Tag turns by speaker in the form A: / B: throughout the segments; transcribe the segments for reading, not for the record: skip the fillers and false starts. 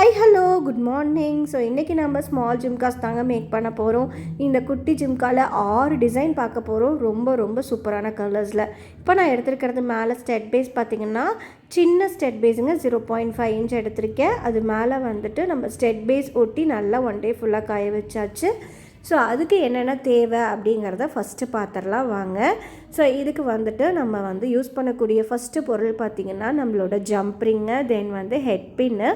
A: Hi hello good morning. So இன்றைக்கி நம்ம small ஜிம்காஸ் தாங்க மேக் பண்ண போகிறோம். இந்த குட்டி ஜிம்காவில் 6 டிசைன் பார்க்க போகிறோம். ரொம்ப ரொம்ப சூப்பரான கலர்ஸில். இப்போ நான் எடுத்துருக்கிறது மேலே ஸ்டெட் பேஸ் பார்த்திங்கன்னா சின்ன ஸ்டெட் பேஸுங்க 0.5 இன்ச் எடுத்திருக்கேன். அது மேலே வந்துட்டு நம்ம ஸ்டெட் பேஸ் ஒட்டி நல்லா ஒன் டே ஃபுல்லாக காய வச்சாச்சு. ஸோ அதுக்கு என்னென்ன தேவை அப்படிங்கிறத ஃபஸ்ட்டு பார்த்துடலாம் வாங்க. ஸோ இதுக்கு வந்துட்டு நம்ம வந்து யூஸ் பண்ணக்கூடிய ஃபஸ்ட்டு பொருள் பார்த்திங்கன்னா நம்மளோட ஜம்ப்ரிங்கு, தென் வந்து ஹெட் பின்னு,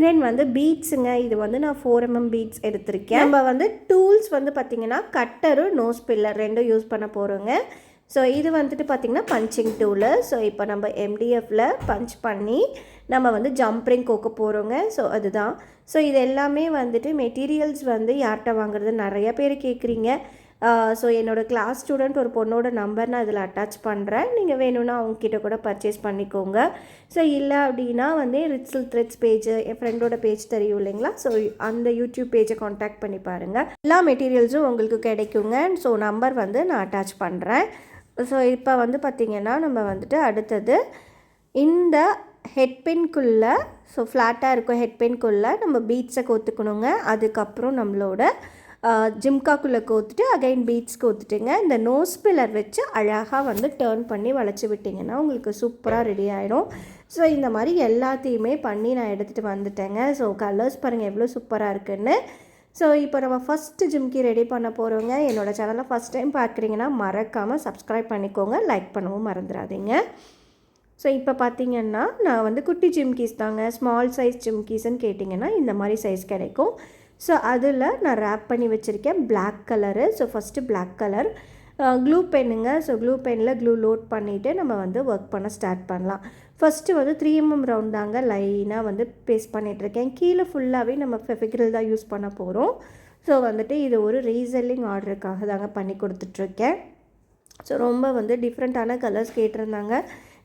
A: தென் வந்து பீட்ஸுங்க. இது வந்து நான் 4mm பீட்ஸ் எடுத்திருக்கேன். நம்ம வந்து டூல்ஸ் வந்து பார்த்திங்கன்னா கட்டரு, நோஸ் பில்லர் ரெண்டும் யூஸ் பண்ண போகிறோங்க. ஸோ இது வந்துட்டு பார்த்திங்கன்னா பஞ்சிங் டூலு. ஸோ இப்போ நம்ம MDFல பஞ்ச் பண்ணி நம்ம வந்து ஜம்ப்ரிங் கோக்க போகிறோங்க. ஸோ அதுதான். ஸோ இது எல்லாமே வந்துட்டு மெட்டீரியல்ஸ் வந்து யார்கிட்ட வாங்குறது நிறைய பேர் கேட்குறீங்க. ஸோ என்னோடய கிளாஸ் ஸ்டூடெண்ட் ஒரு பொண்ணோட நம்பர் நான் இதில் அட்டாச் பண்ணுறேன். நீங்கள் வேணும்னா அவங்கக்கிட்ட கூட பர்ச்சேஸ் பண்ணிக்கோங்க. ஸோ இல்லை அப்படின்னா வந்து ரிட்ஸில் த்ரெட்ஸ் பேஜ், என் ஃப்ரெண்டோட பேஜ் தெரியும் இல்லைங்களா, ஸோ அந்த யூடியூப் பேஜை காண்டாக்ட் பண்ணி பாருங்கள். எல்லா மெட்டீரியல்ஸும் உங்களுக்கு கிடைக்குங்க. ஸோ நம்பர் வந்து நான் அட்டாச் பண்ணுறேன். ஸோ இப்போ வந்து பார்த்திங்கன்னா நம்ம வந்துட்டு அடுத்தது இந்த ஹெட்பின்குள்ளே, ஸோ ஃப்ளாட்டாக இருக்கும் ஹெட்பின்குள்ளே நம்ம பீட்ஸை கோத்துக்கணுங்க. அதுக்கப்புறம் நம்மளோட ஜிம்காக்குள்ளே கோத்துட்டு அகைன் பீட்ஸ் கோத்துட்டுங்க. இந்த நோஸ் பில்லர் வச்சு அழகாக வந்து டேர்ன் பண்ணி வளைச்சி விட்டிங்கன்னா உங்களுக்கு சூப்பராக ரெடி ஆகிடும். ஸோ இந்த மாதிரி எல்லாத்தையுமே பண்ணி நான் எடுத்துகிட்டு வந்துட்டேங்க. ஸோ கலர்ஸ் பாருங்கள் எவ்வளோ சூப்பராக இருக்குன்னு. ஸோ இப்போ நம்ம ஃபஸ்ட்டு ஜிம்கி ரெடி பண்ண போகிறோங்க. என்னோடய சேனலை ஃபஸ்ட் டைம் பார்க்குறீங்கன்னா மறக்காமல் சப்ஸ்கிரைப் பண்ணிக்கோங்க, லைக் பண்ணவும் மறந்துடாதீங்க. ஸோ இப்போ பார்த்திங்கன்னா நான் வந்து குட்டி ஜிம்கீஸ் தாங்க, ஸ்மால் சைஸ் ஜிம்கீஸ்ன்னு கேட்டிங்கன்னா இந்த மாதிரி சைஸ் கிடைக்கும். ஸோ அதில் நான் ரேப் பண்ணி வச்சுருக்கேன் black colour. So first black colour glue பென்னுங்க. ஸோ க்ளூ பென்னில் க்ளூ லோட் பண்ணிவிட்டு நம்ம வந்து ஒர்க் பண்ண ஸ்டார்ட் பண்ணலாம். ஃபஸ்ட்டு வந்து 3mm ரவுண்ட் தாங்க லைனாக வந்து பேஸ்ட் பண்ணிகிட்ருக்கேன். கீழே ஃபுல்லாகவே நம்ம ஃபெவிக்ரில் தான் யூஸ் பண்ண போகிறோம். ஸோ வந்துட்டு இது ஒரு ரீசெல்லிங் ஆர்டருக்காக தாங்க பண்ணி கொடுத்துட்ருக்கேன். ஸோ ரொம்ப வந்து டிஃப்ரெண்ட்டான கலர்ஸ் கேட்டிருந்தாங்க,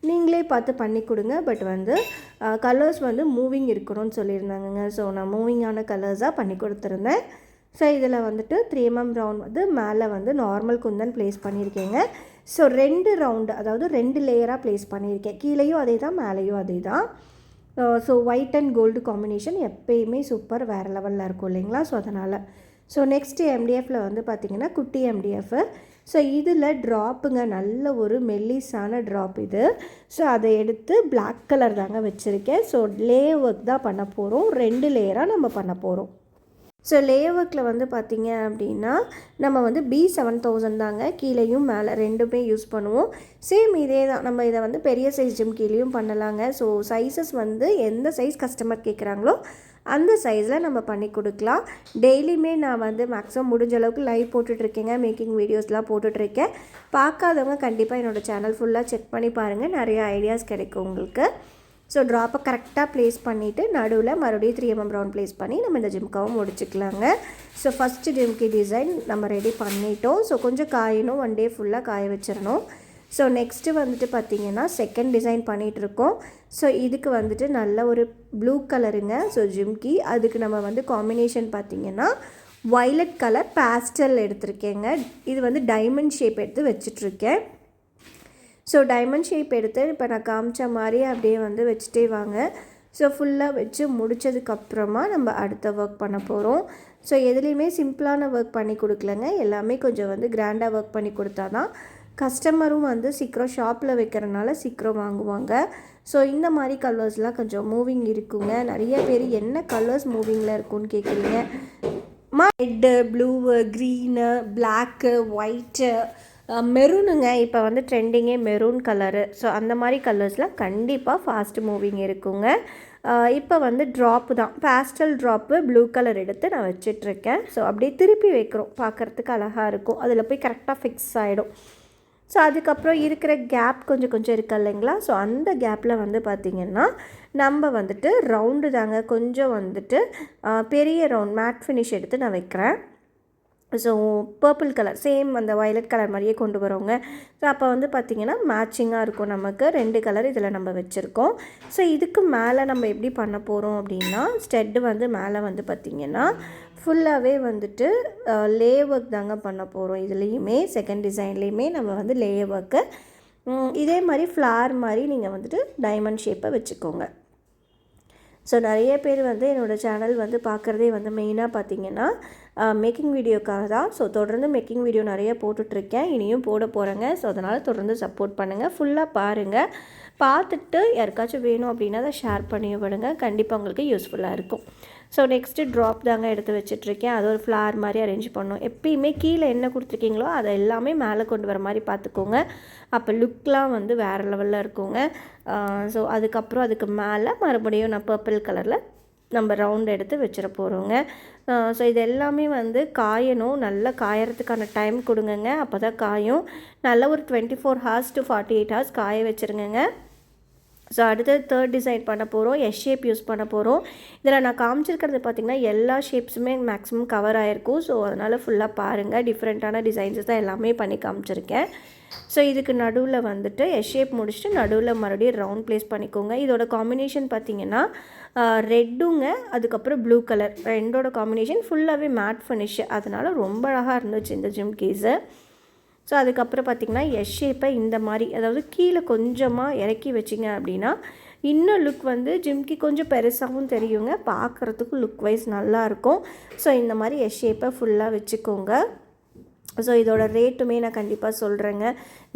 A: நீங்களே பார்த்து பண்ணி கொடுங்க. பட் வந்து கலர்ஸ் வந்து மூவிங் இருக்கணும்னு சொல்லியிருந்தாங்கங்க. ஸோ நான் மூவிங்கான கலர்ஸாக பண்ணி கொடுத்துருந்தேன். ஸோ இதில் வந்துட்டு 3mm ரவுண்ட் வந்து மேலே வந்து நார்மல் குந்தன் ப்ளேஸ் பண்ணியிருக்கேங்க. ஸோ 2 ரவுண்டு, அதாவது 2 லேயராக ப்ளேஸ் பண்ணியிருக்கேன். கீழேயும் அதே தான், மேலேயும் அதே தான். So white and gold combination எப்பயுமே சூப்பர் வேறு லெவலில் இருக்கும் இல்லைங்களா. ஸோ அதனால் ஸோ நெக்ஸ்ட்டு MDFல வந்து பார்த்திங்கன்னா குட்டி MDF. ஸோ இதில் ட்ராப்புங்க, நல்ல ஒரு மெல்லிஸான ட்ராப் இது. ஸோ அதை எடுத்து பிளாக் கலர் தாங்க வச்சுருக்கேன். ஸோ லே ஒர்க் தான் பண்ண போகிறோம், 2 லேயராக நம்ம பண்ண போகிறோம். ஸோ லே ஒர்க்கில் வந்து பார்த்திங்க அப்படின்னா நம்ம வந்து B7000 தாங்க, கீழேயும் மேலே ரெண்டுமே யூஸ் பண்ணுவோம். சேம் இதே தான், நம்ம இதை வந்து பெரிய சைஸ் ஜிம் கீழேயும் பண்ணலாங்க. ஸோ சைஸஸ் வந்து எந்த சைஸ் கஸ்டமர் கேட்குறாங்களோ அந்த சைஸில் நம்ம பண்ணி கொடுக்கலாம். டெய்லியுமே நான் வந்து மேக்ஸிமம் முடிஞ்ச அளவுக்கு லைவ் போட்டுட்ருக்கேங்க, மேக்கிங் வீடியோஸ்லாம் போட்டுட்ருக்கேன். பார்க்காதவங்க கண்டிப்பாக என்னோடய சேனல் ஃபுல்லாக செக் பண்ணி பாருங்கள், நிறைய ஐடியாஸ் கிடைக்கும் உங்களுக்கு. ஸோ ட்ராப்பை கரெக்டாக ப்ளேஸ் பண்ணிவிட்டு நடுவில் மறுபடியும் 3mm ரவுண்ட் ப்ளேஸ் பண்ணி நம்ம இந்த ஜிம்காவும் முடிச்சுக்கலாங்க. ஸோ ஃபஸ்ட்டு ஜிம்கி டிசைன் நம்ம ரெடி பண்ணிட்டோம். ஸோ கொஞ்சம் காயணும், ஒன் டே ஃபுல்லாக காய வச்சிடணும். ஸோ நெக்ஸ்ட்டு வந்துட்டு பார்த்திங்கன்னா செகண்ட் டிசைன் பண்ணிகிட்ருக்கோம். ஸோ இதுக்கு வந்துட்டு நல்ல ஒரு ப்ளூ கலருங்க. ஸோ ஜிம்கி அதுக்கு நம்ம வந்து காம்பினேஷன் பார்த்திங்கன்னா வயலட் கலர் பேஸ்டல் எடுத்திருக்கேங்க. இது வந்து டைமண்ட் ஷேப் எடுத்து வச்சிட்ருக்கேன். ஸோ டைமண்ட் ஷேப் எடுத்து இப்போ நான் காமிச்ச மாதிரி அப்படியே வந்து வச்சுட்டே வாங்க. ஸோ ஃபுல்லாக வச்சு முடித்ததுக்கப்புறமா நம்ம அடுத்த ஒர்க் பண்ண போகிறோம். ஸோ எதுலேயுமே சிம்பிளான ஒர்க் பண்ணி கொடுக்கலங்க, எல்லாமே கொஞ்சம் வந்து கிராண்டாக ஒர்க் பண்ணி கொடுத்தா தான் கஸ்டமரும் வந்து சீக்கிரம் ஷாப்பில் வைக்கிறனால சீக்கிரம் வாங்குவாங்க. ஸோ இந்த மாதிரி கலர்ஸ்லாம் கொஞ்சம் மூவிங் இருக்குங்க. நிறைய பேர் என்ன கலர்ஸ் மூவிங்கில் இருக்குன்னு கேட்குறீங்க. Red, blue, green, black, white, மெரூனுங்க. இப்போ வந்து ட்ரெண்டிங்கே மெரூன் கலரு. ஸோ அந்த மாதிரி கலர்ஸ்லாம் கண்டிப்பாக ஃபாஸ்ட் மூவிங் இருக்குங்க. இப்போ வந்து ட்ராப்பு தான், பேஸ்டல் ட்ராப்பு ப்ளூ கலர் எடுத்து நான் வச்சிட்ருக்கேன். ஸோ அப்படியே திருப்பி வைக்கிறோம், பார்க்குறதுக்கு அழகாக இருக்கும். அதில் போய் கரெக்டாக ஃபிக்ஸ் ஆகிடும். ஸோ அதுக்கப்புறம் இருக்கிற கேப் கொஞ்சம் கொஞ்சம் இருக்குது இல்லைங்களா. ஸோ அந்த கேப்பில் வந்து பார்த்திங்கன்னா நம்ம வந்துட்டு ரவுண்டு தாங்க, கொஞ்சம் வந்துட்டு பெரிய ரவுண்ட் மேட் ஃபினிஷ் எடுத்து நான் வைக்கிறேன். ஸோ பர்பிள் கலர் சேம் அந்த வயலட் கலர் மாதிரியே கொண்டு வரோங்க. ஸோ அப்போ வந்து பார்த்திங்கன்னா மேட்சிங்காக இருக்கும், நமக்கு 2 கலர் இதில் நம்ம வச்சுருக்கோம். ஸோ இதுக்கு மேலே நம்ம எப்படி பண்ண போகிறோம் அப்படின்னா ஸ்டெட்டு வந்து மேலே வந்து பார்த்திங்கன்னா ஃபுல்லாகவே வந்துட்டு லே ஒர்க் தாங்க பண்ண போகிறோம். இதுலேயுமே செகண்ட் டிசைன்லேயுமே நம்ம வந்து லே ஒர்க்கு இதே மாதிரி ஃப்ளார் மாதிரி நீங்கள் வந்துட்டு டைமண்ட் ஷேப்பை வச்சுக்கோங்க. ஸோ நிறைய பேர் வந்து என்னோடய சேனல் வந்து பார்க்குறதே வந்து மெயினாக பார்த்திங்கன்னா மேக்கிங் வீடியோக்காக தான். ஸோ தொடர்ந்து மேக்கிங் வீடியோ நிறைய போட்டுட்ருக்கேன், இனியும் போட போகிறேங்க. ஸோ அதனால் தொடர்ந்து சப்போர்ட் பண்ணுங்கள், ஃபுல்லாக பாருங்கள். பார்த்துட்டு யாருக்காச்சும் வேணும் அப்படின்னா அதை ஷேர் பண்ணி விடுங்க, கண்டிப்பாக உங்களுக்கு யூஸ்ஃபுல்லாக இருக்கும். ஸோ நெக்ஸ்ட்டு ட்ராப் தாங்க எடுத்து வச்சிட்ருக்கேன். அது ஒரு ஃப்ளார் மாதிரி அரேஞ்ச் பண்ணணும். எப்பயுமே கீழே என்ன கொடுத்துருக்கீங்களோ அதை எல்லாமே மேலே கொண்டு வர மாதிரி பார்த்துக்கோங்க, அப்போ லுக்லாம் வந்து வேறு லெவலில் இருக்குங்க. ஸோ அதுக்கப்புறம் அதுக்கு மேலே மறுபடியும் நான் பர்பிள் கலரில் நம்ம ரவுண்ட் எடுத்து வச்சிட போகிறோங்க. ஸோ இது எல்லாமே வந்து காயணும், நல்லா காயறதுக்கான டைம் கொடுங்கங்க, அப்போ தான் காயும். நல்லா ஒரு 24 hours to 48 hours காய வச்சுருங்கங்க. ஸோ அடுத்தது தேர்ட் டிசைன் பண்ண போகிறோம், எஸ் ஷேப் யூஸ் பண்ண போகிறோம். இதில் நான் காமிச்சிருக்கிறது பார்த்திங்கன்னா எல்லா ஷேப்ஸுமே மேக்ஸிமம் கவர் ஆகிருக்கும். ஸோ அதனால் ஃபுல்லாக பாருங்கள், டிஃப்ரெண்ட்டான டிசைன்ஸஸ் தான் எல்லாமே பண்ணி காமிச்சிருக்கேன். ஸோ இதுக்கு நடுவில் வந்துட்டு எஸ் ஷேப் முடிச்சுட்டு நடுவில் மறுபடியும் ரவுண்ட் ப்ளேஸ் பண்ணிக்கோங்க. இதோட காம்பினேஷன் பார்த்திங்கன்னா ரெட்டுங்க, அதுக்கப்புறம் ப்ளூ கலர், ரெண்டோட காம்பினேஷன் ஃபுல்லாகவே மேட் ஃபினிஷ், அதனால் ரொம்ப அழகாக இருந்துச்சு இந்த ஜிம்கீஸு. ஸோ அதுக்கப்புறம் பார்த்திங்கன்னா எஸ் ஷேப்பை இந்த மாதிரி, அதாவது கீழே கொஞ்சமாக இறக்கி வச்சிங்க அப்படின்னா இன்னும் லுக் வந்து ஜிம்கி கொஞ்சம் பெருசாகவும் தெரியுங்க, பார்க்குறதுக்கும் லுக் வைஸ் நல்லாயிருக்கும். ஸோ இந்த மாதிரி எஸ் ஷேப்பை ஃபுல்லாக வச்சுக்கோங்க. ஸோ இதோட ரேட்டுமே நான் கண்டிப்பாக சொல்கிறேங்க.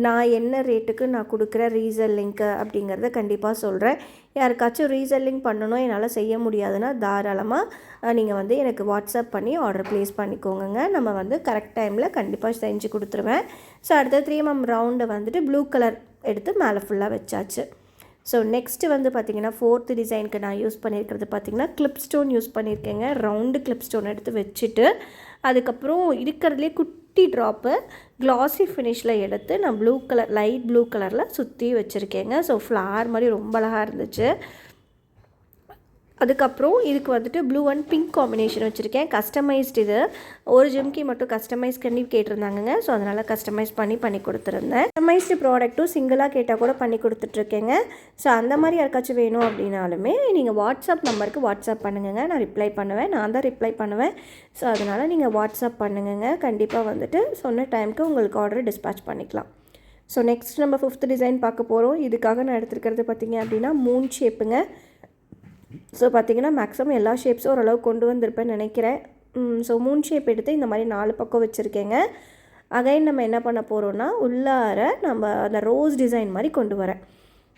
A: நான் என்ன ரேட்டுக்கு நான் கொடுக்குற ரீசெல் லிங்க்கு அப்படிங்கிறத கண்டிப்பாக சொல்கிறேன். யாருக்காச்சும் ரீசெல் லிங்க் பண்ணணும் என்னால் செய்ய முடியாதுன்னா தாராளமாக நீங்கள் வந்து எனக்கு வாட்ஸ்அப் பண்ணி ஆர்டர் ப்ளேஸ் பண்ணிக்கோங்க. நம்ம வந்து கரெக்ட் டைமில் கண்டிப்பாக செஞ்சு கொடுத்துருவேன். ஸோ அடுத்த 3mm ரவுண்டை வந்துட்டு ப்ளூ கலர் எடுத்து மேலே ஃபுல்லாக வச்சாச்சு. ஸோ நெக்ஸ்ட்டு வந்து பார்த்திங்கன்னா 4th டிசைனுக்கு நான் யூஸ் பண்ணியிருக்கிறது பார்த்திங்கன்னா கிளிப் ஸ்டோன் யூஸ் பண்ணியிருக்கேங்க. ரவுண்டு கிளிப் ஸ்டோன் எடுத்து வச்சுட்டு அதுக்கப்புறம் இருக்கிறதுலே குட்டி ட்ராப்பு க்ளாஸி ஃபினிஷில் எடுத்து நான் ப்ளூ கலர், லைட் ப்ளூ கலரில் சுற்றி வச்சுருக்கேங்க. ஸோ ஃப்ளார் மாதிரி ரொம்ப அழகாக இருந்துச்சு. அதுக்கப்புறம் இதுக்கு வந்துட்டு ப்ளூ அண்ட் பிங்க் காம்பினேஷன் வச்சுருக்கேன். கஸ்டமைஸ்டு, இது ஒரு ஜிம்கி மட்டும் கஸ்டமைஸ் பண்ணி கேட்டிருந்தாங்கங்க. ஸோ அதனால் கஸ்டமைஸ் பண்ணி கொடுத்துருந்தேன். கஸ்டமைஸ்டு ப்ராடக்ட்டும் சிங்கிளாக கேட்டால் கூட பண்ணி கொடுத்துட்ருக்கேங்க. ஸோ அந்த மாதிரி யாருக்காச்சும் வேணும் அப்படின்னாலுமே நீங்கள் வாட்ஸ்அப் நம்பருக்கு வாட்ஸ்அப் பண்ணுங்க, நான் ரிப்ளை பண்ணுவேன், நான் தான் ரிப்ளை பண்ணுவேன். ஸோ அதனால் நீங்கள் வாட்ஸ்அப் பண்ணுங்க, கண்டிப்பாக வந்துட்டு சொன்ன டைமுக்கு உங்களுக்கு ஆர்டர் டிஸ்பேச் பண்ணிக்கலாம். ஸோ நெக்ஸ்ட் நம்ம 5th டிசைன் பார்க்க போகிறோம். இதுக்காக நான் எடுத்துருக்கிறது பார்த்திங்க அப்படின்னா மூன் ஷேப்புங்க. ஸோ பார்த்திங்கன்னா மேக்ஸிமம் எல்லா ஷேப்ஸும் ஓரளவு கொண்டு வந்திருப்பேன்னு நினைக்கிறேன். ஸோ மூன் ஷேப் எடுத்து இந்த மாதிரி 4 பக்கம் வச்சுருக்கேங்க. அகைன் நம்ம என்ன பண்ண போகிறோன்னா உள்ளார நம்ம அந்த ரோஸ் டிசைன் மாதிரி கொண்டு வரேன்.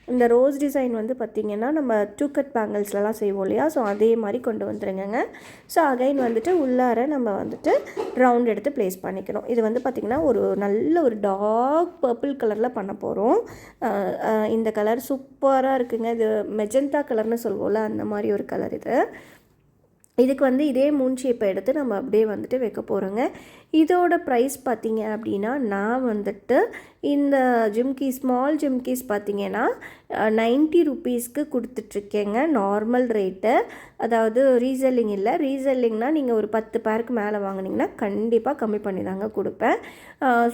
A: இந்த ரோஸ் டிசைன் வந்து பார்த்திங்கன்னா நம்ம 2 கட் பேங்கிள்ஸ்லலாம் செய்வோம் இல்லையா, ஸோ அதே மாதிரி கொண்டு வந்துருங்க. ஸோ அகைன் வந்துட்டு உள்ளார நம்ம வந்துட்டு ரவுண்ட் எடுத்து ப்ளேஸ் பண்ணிக்கணும். இது வந்து பார்த்திங்கன்னா ஒரு நல்ல ஒரு டார்க் பர்பிள் கலரில் பண்ண போகிறோம். இந்த கலர் சூப்பராக இருக்குங்க. இது மெஜந்தா கலர்னு சொல்வோம்ல, அந்த மாதிரி ஒரு கலர் இது. இதுக்கு வந்து இதே மூன் ஷேப்பை எடுத்து நம்ம அப்படியே வந்துட்டு வைக்க போகிறோங்க. இதோட ப்ரைஸ் பார்த்திங்க அப்படின்னா நான் வந்துட்டு இந்த ஜிம்கி ஸ்மால் ஜிம்கிஸ் பார்த்திங்கன்னா 90 rupeesக்கு கொடுத்துட்ருக்கேங்க நார்மல் ரேட்டு. அதாவது ரீசெல்லிங் இல்லை, ரீசெல்லிங்னால் நீங்கள் ஒரு 10 பேருக்கு மேலே வாங்கினீங்கன்னா கண்டிப்பாக கம்மி பண்ணி தாங்க கொடுப்பேன்.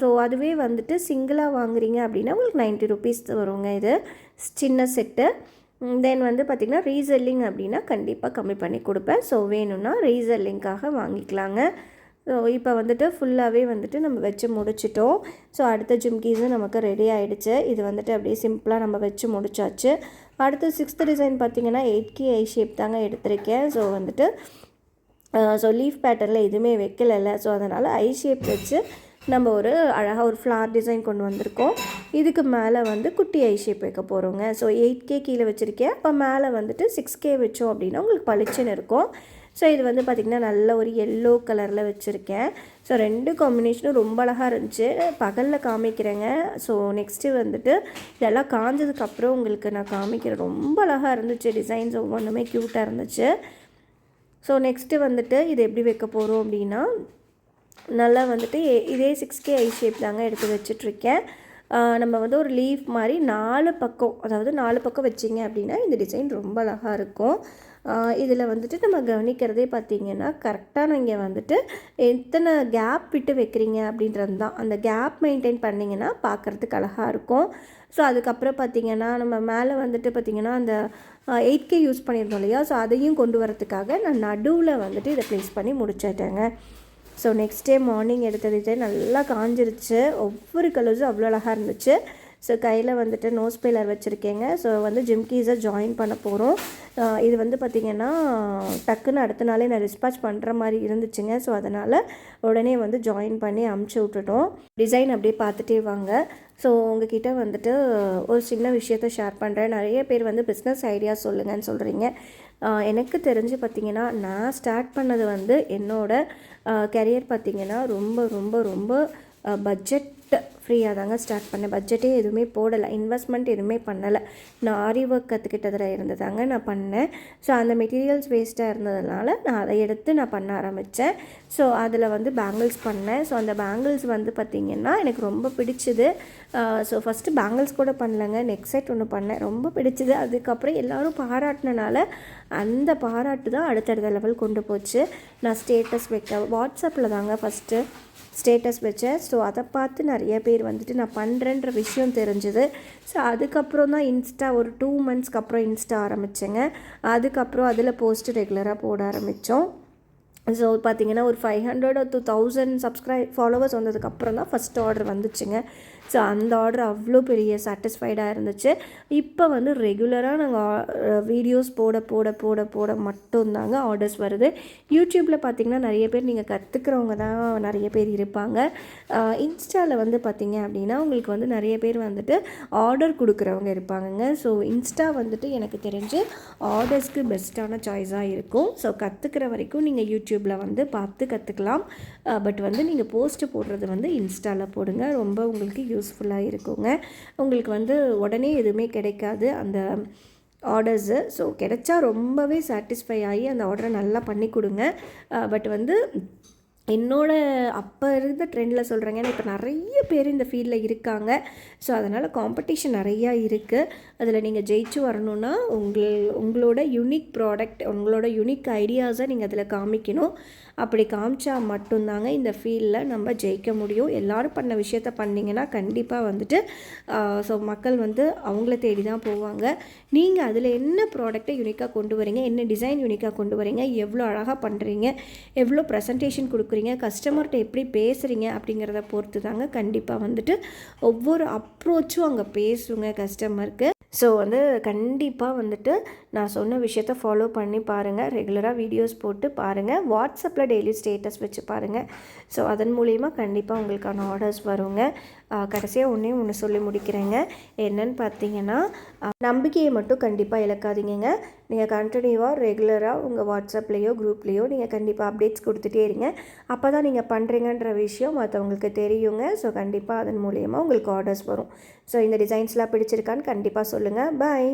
A: ஸோ அதுவே வந்துட்டு சிங்கிளாக வாங்குறீங்க அப்படின்னா உங்களுக்கு 90 rupees வருங்க இது சின்ன செட்டு. தென் வந்து பார்த்திங்கன்னா ரீசெல்லிங் அப்படின்னா கண்டிப்பாக கம்மி பண்ணி கொடுப்பேன். ஸோ வேணும்னா ரீசெல்லிங்காக வாங்கிக்கலாங்க. ஸோ இப்போ வந்துட்டு ஃபுல்லாகவே வந்துட்டு நம்ம வச்சு முடிச்சிட்டோம். ஸோ அடுத்த ஜிம்கீஸும் நமக்கு ரெடி ஆகிடுச்சு. இது வந்துட்டு அப்படியே சிம்பிளாக நம்ம வச்சு முடிச்சாச்சு. அடுத்து 6th டிசைன் பார்த்திங்கன்னா 8K ஐ ஷேப் தாங்க எடுத்திருக்கேன். ஸோ வந்துட்டு லீஃப் பேட்டர்னில் எதுவுமே வைக்கலைல்ல, ஸோ அதனால் ஐ ஷேப் வச்சு நம்ம ஒரு அழகாக ஒரு ஃப்ளார் டிசைன் கொண்டு வந்திருக்கோம். இதுக்கு மேலே வந்து குட்டி ஐ ஷேப் வைக்க போகிறோங்க. ஸோ 8K கீழே வச்சுருக்கேன். அப்போ மேலே வந்துட்டு 6K வச்சோம் அப்படின்னா உங்களுக்கு பளிச்சுன்னு இருக்கும். ஸோ இது வந்து பார்த்திங்கன்னா நல்ல ஒரு எல்லோ கலரில் வச்சுருக்கேன். ஸோ 2 காம்பினேஷனும் ரொம்ப அழகாக இருந்துச்சு. பகலில் காமிக்கிறேங்க. ஸோ நெக்ஸ்ட்டு வந்துட்டு இதெல்லாம் காஞ்சதுக்கப்புறம் உங்களுக்கு நான் காமிக்கிறேன். ரொம்ப அழகாக இருந்துச்சு, டிசைன்ஸ் ஒவ்வொன்றுமே க்யூட்டாக இருந்துச்சு. ஸோ நெக்ஸ்ட்டு வந்துட்டு இது எப்படி வைக்க போகிறோம் அப்படின்னா நல்லா வந்துட்டு இதே 6K ஐ ஷேப் தாங்க எடுத்து வச்சிட்ருக்கேன். நம்ம வந்து ஒரு லீஃப் மாதிரி 4 பக்கம், அதாவது 4 பக்கம் வச்சிங்க அப்படின்னா இந்த டிசைன் ரொம்ப அழகாக இருக்கும். இதில் வந்துட்டு நம்ம கவனிக்கிறதே பார்த்திங்கன்னா கரெக்டாக நீங்கள் வந்துட்டு எத்தனை கேப் விட்டு வைக்கிறீங்க அப்படின்றது தான். அந்த கேப் மெயின்டைன் பண்ணிங்கன்னா பார்க்குறதுக்கு அழகாக இருக்கும். ஸோ அதுக்கப்புறம் பார்த்திங்கன்னா நம்ம மேலே வந்துட்டு பார்த்திங்கன்னா அந்த 8K யூஸ் பண்ணியிருந்தோம் இல்லையா, ஸோ அதையும் கொண்டு வரத்துக்காக நான் நடுவில் வந்துட்டு இதை ப்ளேஸ் பண்ணி முடிச்சிட்டேங்க. ஸோ நெக்ஸ்ட் டே மார்னிங் எடுத்த டிசைன் நல்லா காஞ்சிருச்சு. ஒவ்வொரு கலர்ஸும் அவ்வளோ அழகாக இருந்துச்சு. ஸோ கையில் வந்துட்டு நோஸ் பீலர் வச்சுருக்கேங்க. ஸோ வந்து ஜிம்கீஸை ஜாயின் பண்ண போகிறோம். இது வந்து பார்த்திங்கன்னா டக்குன்னு அடுத்த நாளே நான் டிஸ்பேட்ச் பண்ணுற மாதிரி இருந்துச்சுங்க. ஸோ அதனால் உடனே வந்து ஜாயின் பண்ணி அமுச்சு விட்டுட்டோம். டிசைன் அப்படியே பார்த்துட்டே வாங்க. ஸோ உங்ககிட்ட வந்துட்டு ஒரு சின்ன விஷயத்த ஷேர் பண்ணுறேன். நிறைய பேர் வந்து பிஸ்னஸ் ஐடியா சொல்லுங்கன்னு சொல்கிறீங்க. எனக்கு தெரிஞ்சு பார்த்திங்கன்னா நான் ஸ்டார்ட் பண்ணது வந்து என்னோடய கெரியர் பார்த்திங்கன்னா ரொம்ப ரொம்ப ரொம்ப பட்ஜெட் ஃப்ரீயாக தாங்க ஸ்டார்ட் பண்ணேன். பட்ஜெட்டே எதுவுமே போடலை, இன்வெஸ்ட்மெண்ட் எதுவுமே பண்ணலை. நான் ஆரி ஒர்க் கற்றுக்கிட்டதில் இருந்ததாங்க நான் பண்ணேன். ஸோ அந்த மெட்டீரியல்ஸ் வேஸ்ட்டாக இருந்ததுனால நான் அதை எடுத்து நான் பண்ண ஆரம்பித்தேன். ஸோ அதில் வந்து பேங்கிள்ஸ் பண்ணேன். ஸோ அந்த பேங்கிள்ஸ் வந்து பார்த்திங்கன்னா எனக்கு ரொம்ப பிடிச்சிது. ஸோ ஃபஸ்ட்டு பேங்கிள்ஸ் கூட பண்ணலைங்க, நெக் செட் ஒன்று பண்ணேன், ரொம்ப பிடிச்சிது. அதுக்கப்புறம் எல்லோரும் பாராட்டினால அந்த பாராட்டு தான் அடுத்தடுத்த லெவல் கொண்டு போச்சு. நான் ஸ்டேட்டஸ் வைக்க வாட்ஸ்அப்பில் தாங்க ஃபஸ்ட்டு ஸ்டேட்டஸ் வச்சேன். ஸோ அதை பார்த்து நிறைய பேர் வந்துட்டு நான் பண்ணுறேன்ற விஷயம் தெரிஞ்சுது. ஸோ அதுக்கப்புறம் தான் இன்ஸ்டா ஒரு 2 monthsக்கு அப்புறம் இன்ஸ்டா ஆரம்பித்தேங்க. அதுக்கப்புறம் அதில் போஸ்ட்டு ரெகுலராக போட ஆரம்பித்தோம். ஸோ பார்த்திங்கன்னா ஒரு 500 to 1000 ஃபாலோவர்ஸ் வந்ததுக்கப்புறம் தான் ஃபஸ்ட் ஆர்டர் வந்துச்சுங்க. ஸோ அந்த ஆர்டர் அவ்வளோ பெரிய சாட்டிஸ்ஃபைடாக இருந்துச்சு. இப்போ வந்து ரெகுலராக நாங்கள் வீடியோஸ் போட போட போட போட மட்டும்தாங்க ஆர்டர்ஸ் வருது. யூடியூப்பில் பார்த்திங்கன்னா நிறைய பேர் நீங்கள் கற்றுக்கிறவங்க தான் நிறைய பேர் இருப்பாங்க. இன்ஸ்டாவில் வந்து பார்த்திங்க அப்படின்னா உங்களுக்கு வந்து நிறைய பேர் வந்துட்டு ஆர்டர் கொடுக்குறவங்க இருப்பாங்கங்க. ஸோ இன்ஸ்டா வந்துட்டு எனக்கு தெரிஞ்சு ஆர்டர்ஸ்க்கு பெஸ்ட்டான சாய்ஸாக இருக்கும். ஸோ கற்றுக்கிற வரைக்கும் நீங்கள் யூடியூப்பில் வந்து பார்த்து கற்றுக்கலாம். பட் வந்து நீங்கள் போஸ்ட்டு போடுறது வந்து இன்ஸ்டாவில் போடுங்க, ரொம்ப உங்களுக்கு யூஸ்ஃபுல்லாக இருக்குங்க. உங்களுக்கு வந்து உடனே எதுவுமே கிடைக்காது அந்த ஆர்டர்ஸு. ஸோ கிடைச்சா ரொம்பவே சாட்டிஸ்ஃபை ஆகி அந்த ஆர்டரை நல்லா பண்ணி கொடுங்க. பட் வந்து அப்போ இருந்த ட்ரெண்டில் சொல்கிறேங்க. ஏன்னா இப்போ நிறைய பேர் இந்த ஃபீல்டில் இருக்காங்க. ஸோ அதனால் காம்படிஷன் நிறையா இருக்குது. அதில் நீங்கள் ஜெயிச்சு வரணுன்னா உங்களோட யூனிக் ப்ராடக்ட், உங்களோட யூனிக் ஐடியாஸை நீங்கள் அதில் காமிக்கணும். அப்படி காமிச்சா மட்டும்தாங்க இந்த ஃபீல்டில் நம்ம ஜெயிக்க முடியும். எல்லோரும் பண்ண விஷயத்த பண்ணிங்கன்னா கண்டிப்பாக வந்துட்டு ஸோ மக்கள் வந்து அவங்கள தேடி தான் போவாங்க. நீங்கள் அதில் என்ன ப்ராடக்டை யூனிக்காக கொண்டு வரீங்க, என்ன டிசைன் யூனிக்காக கொண்டு வரீங்க, எவ்வளோ அழகாக பண்ணுறீங்க, எவ்வளோ ப்ரெசன்டேஷன் கொடுக்குறீங்க, கஸ்டமர்கிட்ட எப்படி பேசுகிறீங்க அப்படிங்கிறத பொறுத்து தாங்க கண்டிப்பாக வந்துட்டு ஒவ்வொரு அப்ரோச்சும் அங்கே பேசுங்க கஸ்டமருக்கு. ஸோ வந்து கண்டிப்பாக வந்துட்டு நான் சொன்ன விஷயத்த ஃபாலோ பண்ணி பாருங்கள். ரெகுலராக வீடியோஸ் போட்டு பாருங்கள். வாட்ஸ்அப்பில் டெய்லி ஸ்டேட்டஸ் வச்சு பாருங்கள். ஸோ அதன் மூலிமா கண்டிப்பாக உங்களுக்கான ஆர்டர்ஸ் வருங்க. கடைசியாக ஒன்று சொல்லி முடிக்கிறேங்க. என்னன்னு பார்த்தீங்கன்னா நம்பிக்கையை மட்டும் கண்டிப்பாக இழக்காதீங்க. நீங்கள் கண்டினியூவாக ரெகுலராக உங்கள் வாட்ஸ்அப்லேயோ குரூப்லேயோ நீங்கள் கண்டிப்பாக அப்டேட்ஸ் கொடுத்துட்டே இருங்க. அப்போ தான் நீங்கள் பண்ணுறீங்கன்ற விஷயம் மற்றவங்களுக்கு தெரியுங்க. ஸோ கண்டிப்பாக அதன் மூலிமா உங்களுக்கு ஆர்டர்ஸ் வரும். ஸோ இந்த டிசைன்ஸ்லாம் பிடிச்சிருக்கான்னு கண்டிப்பாக சொல்லுங்கள். பாய்.